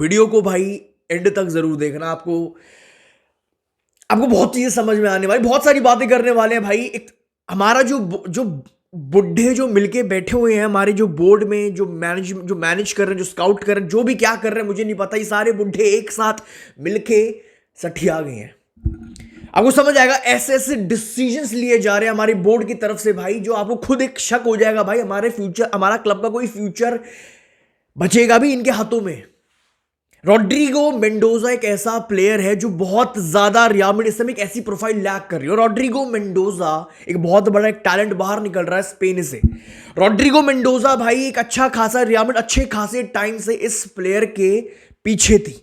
Video को भाई and तक जरूर देखना। आपको आपको बहुत चीजें समझ में आने वाली, बहुत सारी बातें करने वाले हैं भाई। एक हमारा जो जो बुढ़े जो मिलके बैठे हुए हैं हमारे जो बोर्ड में, जो मैनेज कर रहे हैं, जो स्काउट कर रहे हैं, जो भी क्या कर रहे हैं मुझे नहीं पता, ये सारे बुढ़े एक साथ मिलके सठिया गए हैं। आपको समझ आएगा, ऐसे ऐसे डिसीजंस लिए जा रहे हैं हमारी बोर्ड की तरफ से भाई, जो आपको खुद एक शक हो जाएगा भाई हमारे फ्यूचर, हमारा क्लब का कोई फ्यूचर बचेगा भी इनके हाथों में। रॉड्रिगो मेंडोजा एक ऐसा प्लेयर है जो बहुत ज्यादा रियल मैड्रिड इस समय एक ऐसी प्रोफाइल लैक कर रही है। रॉड्रिगो मेंडोजा एक बहुत बड़ा एक टैलेंट बाहर निकल रहा है स्पेन से। रॉड्रिगो मेंडोजा भाई एक अच्छा खासा रियल मैड्रिड अच्छे खासे टाइम से इस प्लेयर के पीछे थी।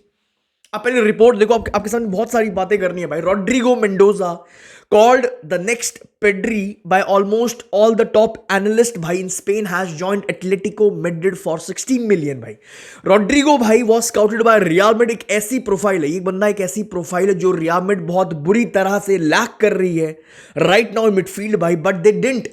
आप पहले रिपोर्ट देखो, आपके सामने बहुत सारी बातें करनी है भाई। Rodrigo Mendoza called the next Pedri by almost all the top analysts भाई in Spain has joined Atletico Madrid for 16 million भाई। रॉड्रिगो भाई was scouted by Real Madrid। एक ऐसी प्रोफाइल है, ये बंदा एक ऐसी प्रोफाइल है जो Real Madrid बहुत बुरी तरह से लैक कर रही है right now in midfield भाई, but they didn't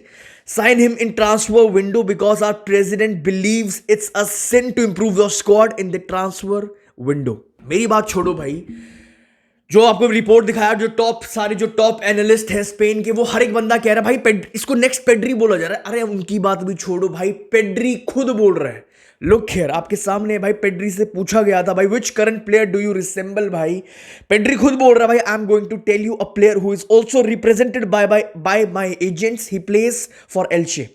sign him in transfer window because our president believes it's a sin to improve your squad in the transfer window। मेरी बात छोड़ो भाई, जो आपको रिपोर्ट दिखाया, जो सारे जो टॉप एनालिस्ट है स्पेन के, वो हर एक बंदा कह रहा है भाई इसको नेक्स्ट पेड्री बोला जा रहा है। अरे उनकी बात भी छोड़ो भाई, पेड्री खुद बोल रहा है। लुक हियर, आपके सामने भाई पेड्री से पूछा गया था भाई which current player do you resemble भाई। पेड्री खुद बोल रहा है भाई I am going to tell you a player who is also represented by my agents, he plays for Elche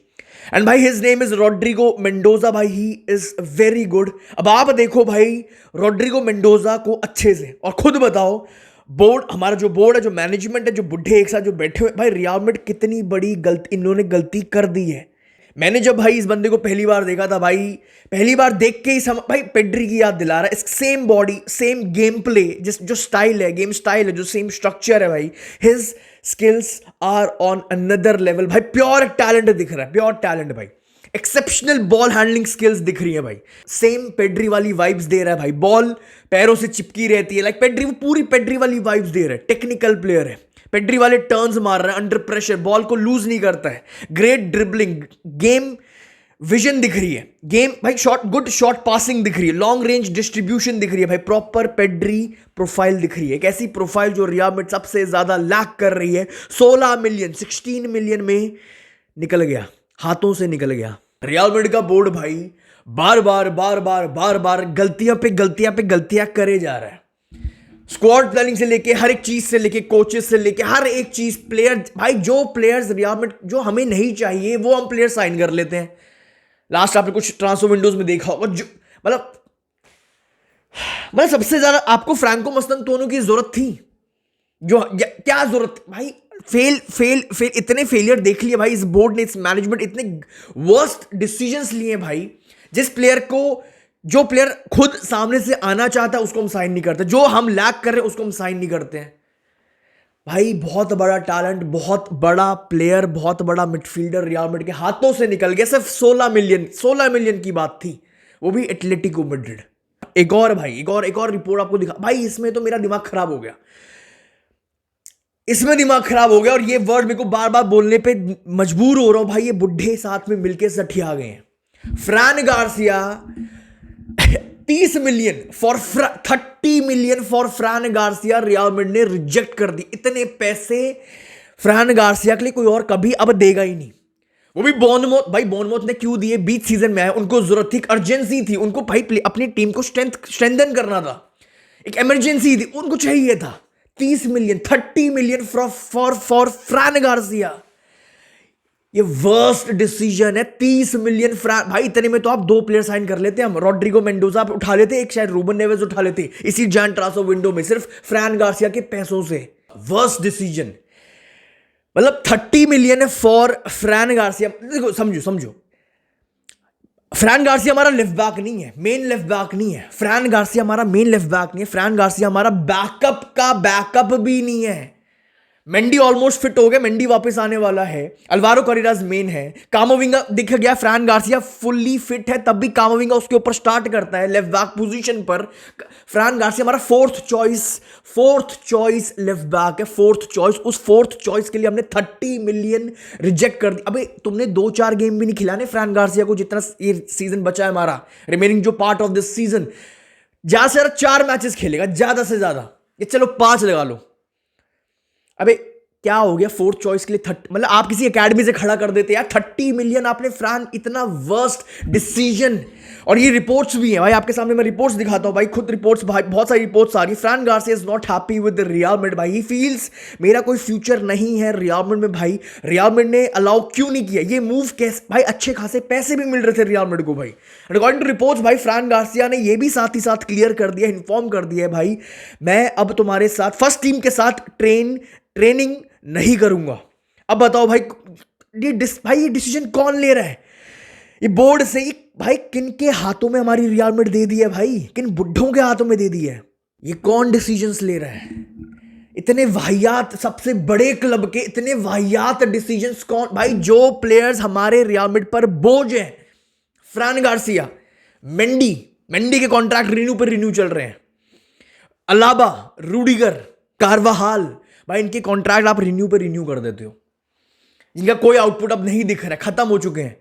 and भाई his name is Rodrigo Mendoza भाई, he is very good. अब आप देखो भाई रॉड्रिगो मेंडोजा को अच्छे से और खुद बताओ, बोर्ड हमारा जो बोर्ड है, जो मैनेजमेंट है, जो बुढ़े एक साथ जो बैठे हुए भाई, रियल मैड्रिड कितनी बड़ी गलती इन्होंने गलती कर दी है। मैंने जब भाई इस बंदे को पहली बार देखा था भाई, पहली बार देख के ही भाई पेड्री की याद दिला रहा है। Same body, same game play, जो स्टाइल है, गेम स्टाइल है, जो सेम स्ट्रक्चर है भाई, his skills are on another level भाई। प्योर टैलेंट दिख रहा है, प्योर टैलेंट भाई, एक्सेप्शनल बॉल हैंडलिंग स्किल्स दिख रही है भाई। सेम पेड्री वाली वाइब्स दे रहा है भाई, बॉल पैरों से चिपकी रहती है, लाइक पेड्री, वो पूरी पेड्री वाली वाइब्स दे रहा है। टेक्निकल प्लेयर है, पेड्री वाले टर्न्स मार रहा है अंडर प्रेशर, बॉल को लूज नहीं करता है, ग्रेट ड्रिबलिंग, गेम विजन दिख रही है, गेम भाई शॉट, गुड शॉट पासिंग दिख रही है, लॉन्ग रेंज डिस्ट्रीब्यूशन दिख रही है भाई, प्रॉपर पेड्री प्रोफाइल दिख रही है। एक ऐसी प्रोफाइल जो रियल मैड्रिड सबसे ज्यादा लैक कर रही है। 16 मिलियन में निकल गया, हाथों से निकल गया। रियल मैड्रिड का बोर्ड भाई बार बार गलतियां करे जा रहा है। स्क्वाड प्लानिंग से लेके हर एक चीज से लेके, कोचेस से लेके हर एक चीज, प्लेयर भाई, जो प्लेयर्स रियल मैड्रिड जो हमें नहीं चाहिए वो हम प्लेयर साइन कर लेते हैं। लास्ट आपने कुछ ट्रांसफर विंडोज में देखा होगा, जो मतलब सबसे ज्यादा आपको फ्रैंको मस्तनतोनो की जरूरत थी, जो क्या जरूरत भाई, फेल इतने फेलियर देख लिए भाई इस बोर्ड ने, इस मैनेजमेंट, इतने वर्स्ट डिसीजंस लिए भाई। जिस प्लेयर को, जो प्लेयर खुद सामने से आना चाहता है उसको हम साइन नहीं करते, जो हम लैक कर रहे हैं उसको हम साइन नहीं करते हैं भाई। बहुत बड़ा टैलेंट, बहुत बड़ा प्लेयर, बहुत बड़ा मिडफील्डर रियल मैड्रिड के हाथों से निकल गया। सिर्फ 16 मिलियन की बात थी, वो भी एटलेटिको मैड्रिड। एक और भाई, एक और रिपोर्ट आपको दिखा भाई, इसमें तो मेरा दिमाग खराब हो गया, और ये वर्ड मेरे को बार बार बोलने पे मजबूर हो रहा हूं भाई। ये बुढ़े साथ में मिलके सठिया गए हैं। Fran Garcia 30 million for 30 million for Fran Garcia Real Madrid ने रिजेक्ट कर दी। इतने पैसे फ्रैन गार्सिया के लिए कोई और कभी अब देगा ही नहीं, वो भी बॉर्नमouth ने क्यों दिए? बीच सीजन में आए, उनको जरूरत थी, अर्जेंसी थी उनको भाई, अपनी टीम को स्ट्रेंथन करना था, एक इमरजेंसी थी, उनको चाहिए था 30 मिलियन फॉर फ्रैन गार्सिया। ये वर्स्ट डिसीजन है। 30 मिलियन भाई, इतने में तो आप 2 प्लेयर साइन कर लेते, हम रॉड्रिगो मेंडोजा उठा लेते, एक शायद रूबन नेवेस उठा लेते इसी जान ट्रांसफर विंडो में, सिर्फ फ्रैन गार्सिया के पैसों से। वर्स्ट डिसीजन, मतलब 30 मिलियन है फॉर फ्रैन गार्सिया। देखो समझो, फ्रैन गार्सिया हमारा लेफ्ट बैक नहीं है, मेन लेफ्ट बैक नहीं है। फ्रैन गार्सिया हमारा मेन लेफ्ट बैक नहीं है। फ्रैन गार्सिया हमारा बैकअप का बैकअप भी नहीं है। मेंडी ऑलमोस्ट फिट हो गया, मेंडी वापस आने वाला है। अल्वारो कैरेरास मेन है। कामाविंगा दिख गया, फ्रैन गार्सिया फुल्ली फिट है, तब भी कामाविंगा उसके ऊपर स्टार्ट करता है लेफ्ट बैक पोजीशन पर। फ्रैन गार्सिया हमारा फोर्थ चॉइस लेफ्ट बैक है, फोर्थ चॉइस। उस फोर्थ चॉइस के लिए हमने 30 मिलियन रिजेक्ट कर दी। अबे तुमने 2-4 गेम भी नहीं खिलाने फ्रैन गार्सिया को, जितना ये सीजन बचा है हमारा, रिमेनिंग जो पार्ट ऑफ दिस सीजन। ज्यादा से ज्यादा 4 मैचेस खेलेगा, ज्यादा से ज्यादा, ये चलो 5 लगा लो। अबे क्या हो गया, फोर्थ चॉइस के लिए 30, मतलब आप किसी एकेडमी से खड़ा कर देते यार। 30 मिलियन आपने फ्रान, इतना वर्स्ट डिसीजन। और ये रिपोर्ट्स भी हैं भाई, आपके सामने मैं रिपोर्ट्स दिखाता हूं भाई, खुद रिपोर्ट्स भाई, बहुत सारी रिपोर्ट्स आ रही है। फ्रान Garcia is not happy with real Madrid भाई, ही फील्स मेरा कोई फ्यूचर नहीं है रियल मैड्रिड में भाई। रियल मैड्रिड ने अलाउ क्यों नहीं किया ये मूव, कैसे भाई, अच्छे खासे पैसे भी मिल रहे थे रियल मैड्रिड को भाई। अकॉर्डिंग टू रिपोर्ट्स भाई, फ्रान गार्सिया ने ये भी साथ ही साथ क्लियर कर दिया, इन्फॉर्म कर दिया है भाई, मैं अब तुम्हारे साथ फर्स्ट टीम के साथ ट्रेनिंग नहीं करूंगा। अब बताओ भाई, ये डिसीजन कौन ले रहा है? ये बोर्ड से ही भाई, किन के हाथों में हमारी रियल मैड्रिड दे दी है भाई, किन बुड्ढों के हाथों में दे दी है? ये कौन डिसीजंस ले रहा है? इतने वाहियात, सबसे बड़े क्लब के इतने वाहियात डिसीजंस कौन भाई? जो प्लेयर्स हमारे रियल मैड्रिड पर बोझ है, फ्रान गार्सिया, मेंडी के कॉन्ट्रैक्ट रिन्यू पर रिन्यू चल रहे हैं, अलाबा, रूडिगर, कारवाहाल, भाई इनके कॉन्ट्रैक्ट आप रिन्यू पे रिन्यू कर देते हो, इनका कोई आउटपुट अब नहीं दिख रहा है, खत्म हो चुके हैं।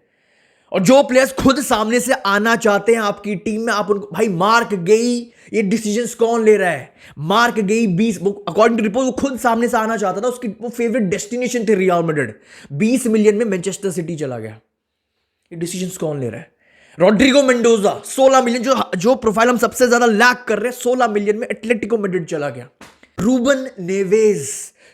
और जो प्लेयर्स खुद सामने से आना चाहते हैं आपकी टीम में, आप उनको भाई, मार्क गेई, ये डिसीजंस कौन ले रहा है? मार्क गेई 20, अकॉर्डिंग टू रिपोर्ट वो खुद सामने से आना चाहता था, उसकी वो फेवरेट डेस्टिनेशन थी रियल मैड्रिड, 20 मिलियन में मैनचेस्टर सिटी चला गया। ये डिसीजंस कौन ले रहा है? रॉड्रिगो मेंडोजा 16 मिलियन, जो प्रोफाइल हम सबसे ज्यादा लैक कर रहे हैं, 16 मिलियन में एटलेटिको मैड्रिड चला गया। रूबन नेवेज,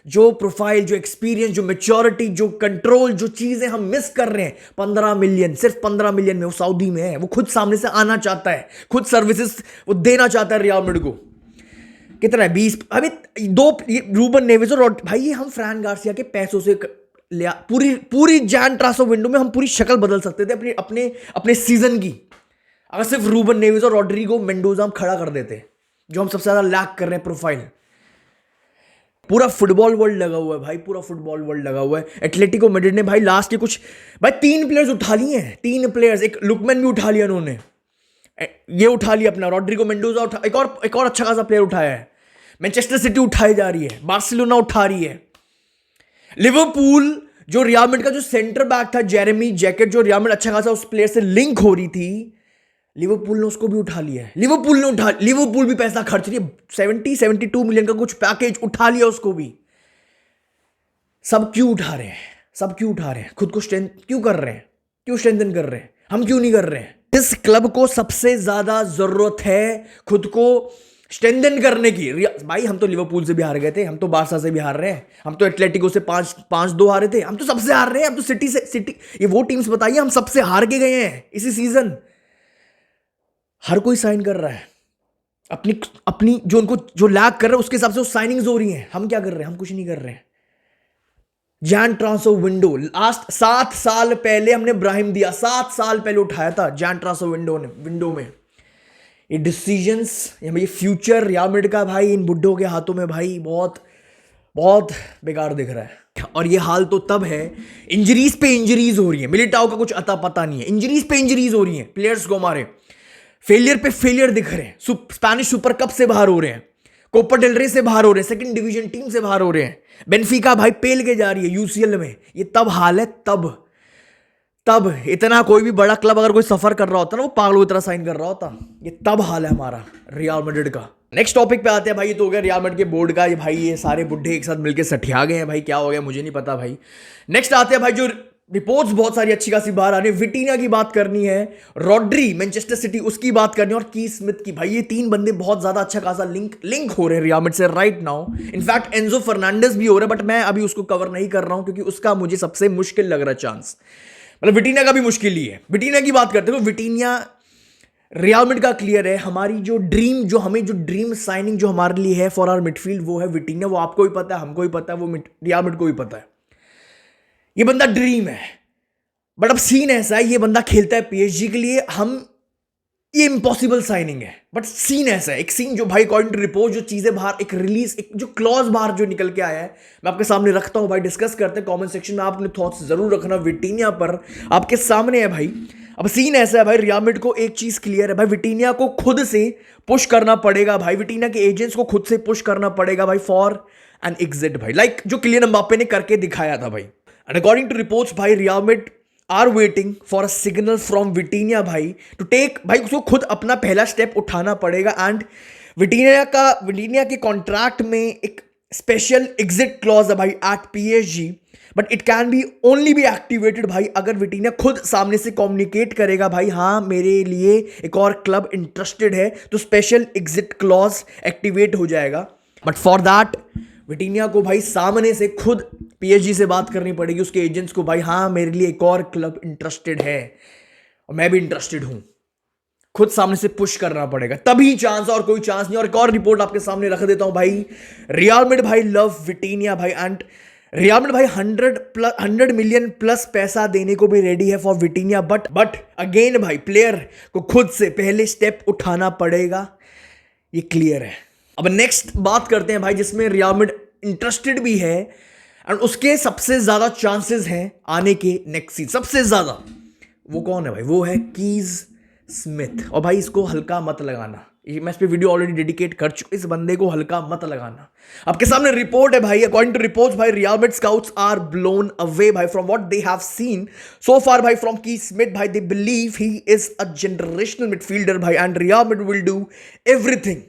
जो प्रोफाइल, जो एक्सपीरियंस, जो मैच्योरिटी, जो कंट्रोल, जो चीजें हम मिस कर रहे हैं, 15 मिलियन, सिर्फ 15 मिलियन में वो सऊदी में है, वो खुद सामने से आना चाहता है, खुद सर्विसेज वो देना चाहता है रियल मैड्रिड को। कितना है? 20, अभी रूबन नेवेज और भाई, ये हम फ्रान गार्सिया के पैसों से लिया। पूरी जैन ट्रांसफर विंडो में हम पूरी शक्ल बदल सकते थे अपने सीजन की, अगर सिर्फ रूबन नेवेज और रॉड्रिगो मेंडोजा हम खड़ा कर देते, जो हम सबसे ज्यादा लैक कर रहे हैं प्रोफाइल। पूरा फुटबॉल वर्ल्ड लगा हुआ है भाई, पूरा फुटबॉल वर्ल्ड लगा हुआ है। एटलेटिको मैड्रिड ने भाई लास्ट के कुछ भाई 3 प्लेयर्स उठा लिए हैं, 3 प्लेयर्स, एक लुकमैन भी उठा लिया उन्होंने, ये उठा लिया अपना रॉड्रिगो मेंडोजा उठा, एक और अच्छा खासा प्लेयर उठाया है। मैनचेस्टर सिटी उठाई जा रही है, बार्सिलोना उठा रही है, लिवरपूल, जो रियल मैड्रिड का जो सेंटर बैक था जेरेमी जैकेट, जो रियल मैड्रिड अच्छा खासा उस प्लेयर से लिंक हो रही थी, लिवरपूल ने उसको भी उठा लिया है। लिवरपूल भी पैसा खर्च रही है, 72 मिलियन का कुछ पैकेज उठा लिया उसको भी। सब क्यों उठा रहे हैं? खुद को स्ट्रेंथ क्यों कर रहे हैं? क्यों स्ट्रेंथन कर रहे हैं? हम क्यों नहीं कर रहे हैं? इस क्लब को सबसे ज्यादा जरूरत है खुद को स्ट्रेंथन करने की। भाई हम तो लिवरपूल से भी हार गए थे, हम तो बारसा से भी हार रहे हैं, हम तो एटलेटिको से 5-2 हारे थे, हम तो सबसे हार रहे हैं, हम तो सिटी ये वो टीम्स बताइए, हम सबसे हार के गए हैं इसी सीजन। हर कोई साइन कर रहा है अपनी जो लैग कर रहा है उसके हिसाब से साइनिंग्स हो रही हैं। हम क्या कर रहे हैं? हम कुछ नहीं कर रहे हैं। जैन ट्रांसफर विंडो लास्ट 7 साल पहले हमने ब्राहिम दिया, 7 साल पहले उठाया था जैन ट्रांसफर विंडो में। ये डिसीजंस, ये फ्यूचर रियल मैड्रिड का भाई इन बुड्ढों के हाथों में भाई बहुत बहुत बेकार दिख रहा है। और ये हाल तो तब है, इंजरीज पे इंजरीज हो रही है, मिलिटाओ का कुछ अता पता नहीं है, इंजरीज पे इंजरीज हो रही है, प्लेयर्स को हमारे फेलियर पे फेलियर दिख रहे हैं। स्पेनिश सुपर कप से बाहर हो रहे हैं, कोपा डेल रे से बाहर हो रहे हैं, सेकंड डिवीजन टीम से बाहर हो रहे हैं, बेनफिका भाई पेल के जा रही है यूसीएल में। ये तब हाल है, तब इतना कोई भी बड़ा क्लब अगर कोई सफर कर रहा होता ना, वो पागलों की तरह साइन कर रहा होता। ये तब हाल है हमारा रियल मैड्रिड का। नेक्स्ट टॉपिक पे आते हैं भाई, ये तो हो गया रियल मैड्रिड के बोर्ड का। ये भाई ये सारे बुड्ढे एक साथ मिलकर सठिया गए हैं भाई, क्या हो गया मुझे नहीं पता भाई। नेक्स्ट आते हैं भाई, जो रिपोर्ट्स बहुत सारी अच्छी खासी बाहर आ रही है। विटीनिया की बात करनी है, रॉड्री मैनचेस्टर सिटी उसकी बात करनी है, और की स्मिथ की। भाई ये 3 बंदे बहुत ज्यादा अच्छा खासा लिंक हो रहे हैं रियल मैड्रिड से right now. In fact Enzo Fernandez भी हो रहा है, बट मैं अभी उसको कवर नहीं कर रहा हूं क्योंकि उसका मुझे सबसे मुश्किल लग रहा है चांस। मतलब विटीनिया का भी मुश्किल ही है। विटीनिया की बात करते हो, विटीनिया रियल मैड्रिड का क्लियर है, हमारी जो ड्रीम साइनिंग जो हमारे लिए है फॉर आवर मिडफील्ड, वो है विटीनिया। वो आपको भी पता है, हमको भी पता है, वो रियल मैड्रिड को भी पता है। ये बंदा ड्रीम है, बट अब सीन ऐसा है, ये बंदा खेलता है पीएसजी के लिए, ये इम्पॉसिबल साइनिंग है। बट सीन ऐसा है, एक सीन जो भाई अकॉर्डिंग टू रिपोर्ट, जो चीजें बाहर, एक रिलीज, एक जो क्लॉज बाहर जो निकल के आया है, मैं आपके सामने रखता हूं भाई, डिस्कस करते हैं कमेंट सेक्शन में। आप अपने थॉट्स जरूर रखना, विटीनिया पर आपके सामने है भाई। अब सीन ऐसा है भाई, रियल मैड्रिड को एक चीज क्लियर है भाई, विटीनिया को खुद से पुश करना पड़ेगा भाई, विटीनिया के एजेंट्स को खुद से पुश करना पड़ेगा भाई फॉर एन एग्जिट भाई, लाइक जो किलियन एम्बाप्पे ने करके दिखाया था भाई। एंड अकॉर्डिंग टू रिपोर्ट्स भाई, Real Madrid are waiting for a signal from Vitinha भाई टू टेक, भाई उसको खुद अपना पहला स्टेप उठाना पड़ेगा। एंड विटीनिया के कॉन्ट्रैक्ट में एक स्पेशल एग्जिट क्लॉज है भाई at PSG, but it can be only be activated भाई अगर विटीनिया खुद सामने से कम्युनिकेट करेगा भाई हाँ मेरे लिए एक और क्लब इंटरेस्टेड है, तो स्पेशल एग्जिट क्लॉज एक्टिवेट हो जाएगा। बट फॉर दैट विटीनिया को भाई सामने से खुद पीएसजी से बात करनी पड़ेगी, उसके एजेंट्स को, भाई हाँ मेरे लिए एक और क्लब इंटरेस्टेड है और मैं भी इंटरेस्टेड हूं, खुद सामने से पुश करना पड़ेगा, तभी चांस, और कोई चांस नहीं। और एक और रिपोर्ट आपके सामने रख देता हूं भाई, रियल मैड्रिड भाई लव विटीनिया भाई, एंड रियल मैड्रिड भाई 100 मिलियन प्लस पैसा देने को भी रेडी है फॉर विटीनिया, बट अगेन भाई प्लेयर को खुद से पहले स्टेप उठाना पड़ेगा, ये क्लियर है। अब नेक्स्ट बात करते हैं भाई जिसमें रियल मैड्रिड इंटरेस्टेड भी है एंड उसके सबसे ज्यादा चांसेस हैं आने के नेक्स्ट सीजन, सबसे ज्यादा। वो कौन है भाई? वो है कीज स्मिथ। और भाई इसको हल्का मत लगाना, मैं इस पे वीडियो ऑलरेडी डेडिकेट कर चुका, इस बंदे को हल्का मत लगाना। आपके सामने रिपोर्ट है भाई, अकॉर्डिंग टू रिपोर्ट्स भाई Real Madrid scouts are blown away भाई from what they have seen so far भाई फ्रॉम कीज स्मिथ भाई, they believe he is a generational midfielder भाई and Real Madrid will do everything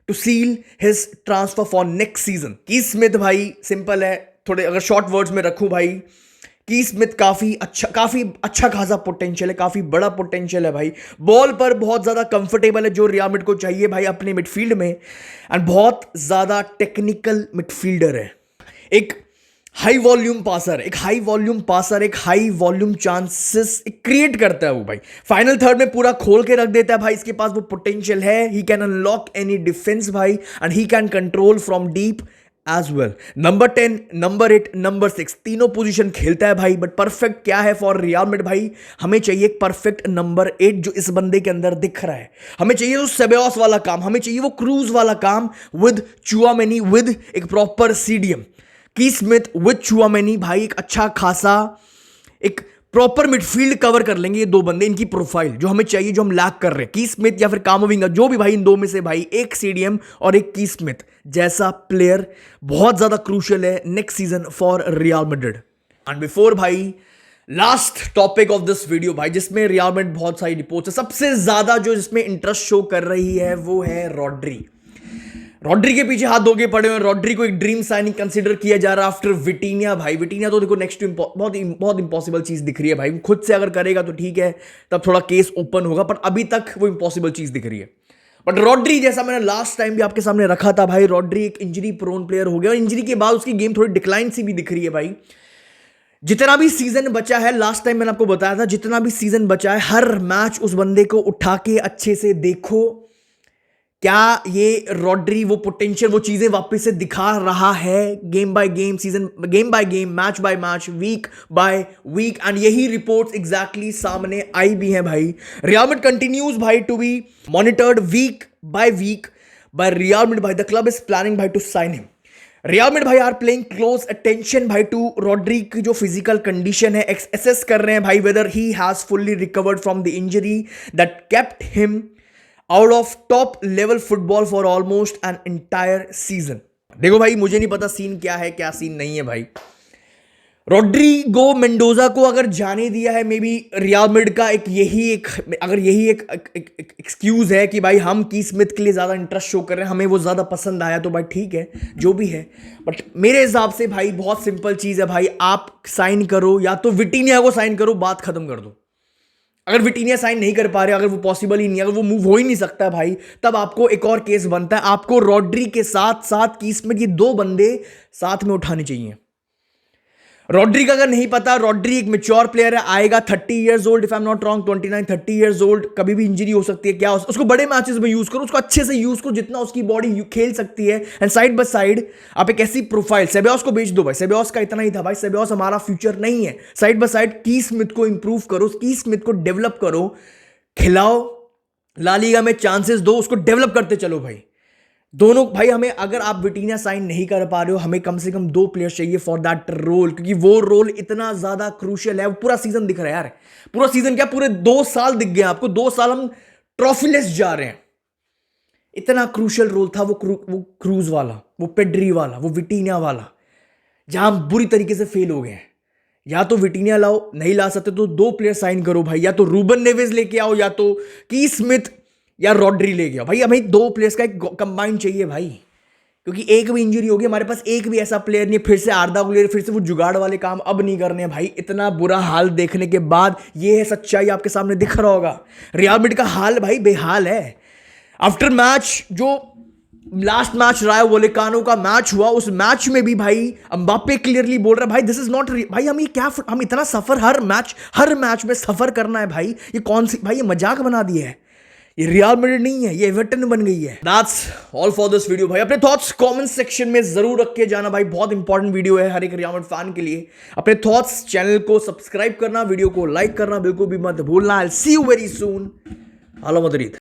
to seal his transfer for next season. Kees Smit भाई simple है, थोड़े अगर short words में रखूं भाई, कीज स्मिथ काफी अच्छा खासा पोटेंशियल है, काफी बड़ा पोटेंशियल है भाई, बॉल पर बहुत ज्यादा कंफर्टेबल है जो रियल मैड्रिड को चाहिए भाई अपने मिडफील्ड में, एंड बहुत ज्यादा टेक्निकल मिडफील्डर है, एक हाई वॉल्यूम पासर, एक हाई वॉल्यूम चांसेस क्रिएट करता है वो भाई, फाइनल थर्ड में पूरा खोल के रख देता है भाई, इसके पास वो पोटेंशियल है, he can unlock any defence भाई and he can control from deep as well. Number 10, number 8, number 6 तीनों पोजीशन खेलता है भाई, बट परफेक्ट क्या है फॉर रियल मैड्रिड भाई, हमें चाहिए एक परफेक्ट नंबर 8 जो इस बंदे के अंदर दिख रहा है, हमें चाहिए वो सेबेयोस वाला काम, हमें चाहिए वो क्रूज वाला काम विद चुआमेनी, विद एक proper CDM. Keys Smith with Tchouameni भाई एक अच्छा खासा एक प्रॉपर मिडफील्ड कवर कर लेंगे ये दो बंदे, इनकी प्रोफाइल जो हमें चाहिए, जो हम लैक कर रहे हैं, कीज स्मिथ या फिर कामाविंगा, जो भी भाई इन दो में से भाई एक सीडीएम और एक कीज स्मिथ जैसा प्लेयर बहुत ज्यादा क्रूशियल है next season for Real Madrid. And before भाई last topic of this video भाई, जिसमें रियल मैड्रिड बहुत सारी रिपोर्ट्स है, सबसे ज्यादा जो जिसमें इंटरेस्ट शो कर रही है वो है रॉड्री। रॉड्री के पीछे हाथ धोके पड़े हुए, रॉड्री को एक ड्रीम साइनिंग कंसीडर किया जा रहा है आफ्टर विटीनिया भाई। विटीनिया तो देखो नेक्स्ट बहुत इंपॉसिबल चीज दिख रही है भाई, खुद से अगर करेगा तो ठीक है, तब थोड़ा केस ओपन होगा, पर अभी तक वो इंपॉसिबल चीज दिख रही है। बट रॉड्री, जैसा मैंने लास्ट टाइम भी आपके सामने रखा था भाई, रॉड्री एक इंजरी प्रोन प्लेयर हो गया और इंजरी के बाद उसकी गेम थोड़ी डिक्लाइन सी भी दिख रही है भाई। जितना भी सीजन बचा है, लास्ट टाइम मैंने आपको बताया था, जितना भी सीजन बचा है हर मैच उस बंदे को उठा के अच्छे से देखो, क्या ये रॉड्री वो पोटेंशियल, वो चीजें वापस से दिखा रहा है game by game, season game by game, match by match, week by week, and यही रिपोर्ट्स एग्जैक्टली सामने आई भी हैं भाई। रियल मैड्रिड कंटिन्यूज भाई to be monitored week by Real Madrid भाई, द क्लब इज प्लानिंग भाई to sign him. Real Madrid भाई आर प्लेइंग क्लोज अटेंशन भाई टू रॉड्री की जो फिजिकल कंडीशन है, एसेस कर रहे हैं भाई weather he has fully recovered from the injury that kept him out of top level football for almost an entire season. देखो भाई, मुझे नहीं पता सीन क्या है क्या सीन नहीं है भाई। रॉड्रिगो मेंडोजा को अगर जाने दिया है, मे बी रियल मैड्रिड का यही एक एक्सक्यूज है कि भाई हम की स्मिथ के लिए ज्यादा इंटरेस्ट शो कर रहे हैं, हमें वो ज्यादा पसंद आया, तो भाई ठीक है जो भी है। बट मेरे हिसाब से भाई बहुत सिंपल चीज है भाई, आप साइन करो या तो विटीनिया को साइन करो, बात खत्म कर दो। अगर विटीनिया साइन नहीं कर पा रहे, अगर वो पॉसिबल ही नहीं, अगर वो मूव हो ही नहीं सकता भाई, तब आपको एक और केस बनता है, आपको रॉड्री के साथ साथ कीस में ये दो बंदे साथ में उठाने चाहिए। रॉड्री का अगर नहीं पता, रॉड्री एक मैच्योर प्लेयर है, आएगा 30 years old, if I am not wrong 29-30 years old, कभी भी इंजरी हो सकती है, क्या उसको बड़े मैचेस में यूज करो, उसको अच्छे से यूज करो जितना उसकी बॉडी खेल सकती है, एंड साइड बाय साइड आप एक ऐसी प्रोफाइल, सेबेयोस को बेच दो भाई, सेबेयोस का इतना ही था भाई, सेबेयोस हमारा फ्यूचर नहीं है, साइड बाय साइड की स्मिथ को इंप्रूव करो, की स्मिथ को डेवलप करो, खिलाओ, ला लीगा में चांसेस दो, उसको डेवलप करते चलो भाई। दोनों भाई, हमें अगर आप विटीनिया साइन नहीं कर पा रहे हो, हमें कम से कम दो प्लेयर्स चाहिए फॉर दैट रोल, क्योंकि वो रोल इतना ज्यादा क्रूशियल है, वो पूरा सीजन दिख रहा है यार, पूरा सीजन क्या पूरे 2 साल दिख गए आपको, 2 साल हम ट्रॉफीलेस जा रहे हैं, इतना क्रूशियल रोल था वो क्रूज वाला, वो पेड्री वाला, वो विटीनिया वाला, जहां हम बुरी तरीके से फेल हो गए हैं। या तो विटिनिया लाओ, नहीं ला सकते तो 2 प्लेयर साइन करो भाई, या तो रूबन नेवेज लेके आओ, या तो की स्मिथ या रॉड्री लेके आओ भाई। हमें 2 प्लेयर्स का एक कंबाइन चाहिए भाई, क्योंकि एक भी इंजरी होगी, हमारे पास एक भी ऐसा प्लेयर नहीं है। फिर से आर्दा गुलेर, फिर से वो जुगाड़ वाले काम अब नहीं करने हैं भाई। इतना बुरा हाल देखने के बाद ये है सच्चाई, आपके सामने दिख रहा होगा। रियल मैड्रिड का हाल भाई बेहाल है। आफ्टर मैच जो लास्ट मैच रायो वोलेकानो का मैच हुआ, उस मैच में भी भाई एम्बाप्पे क्लियरली बोल रहा है भाई दिस इज नॉट भाई, हम ये क्या, हम इतना सफर हर मैच में सफर करना है भाई, ये कौन सी भाई, ये मजाक बना दिया है। ये रियल मैड्रिड नहीं है, ये एवर्टन बन गई है। That's all for this video भाई। अपने थॉट्स कमेंट सेक्शन में जरूर रख के जाना भाई, बहुत इंपॉर्टेंट वीडियो है हर एक रियल मैड्रिड फैन के लिए। अपने थॉट्स, चैनल को सब्सक्राइब करना, वीडियो को लाइक करना बिल्कुल भी मत भूलना। I will see you very soon. Hello मदरीद।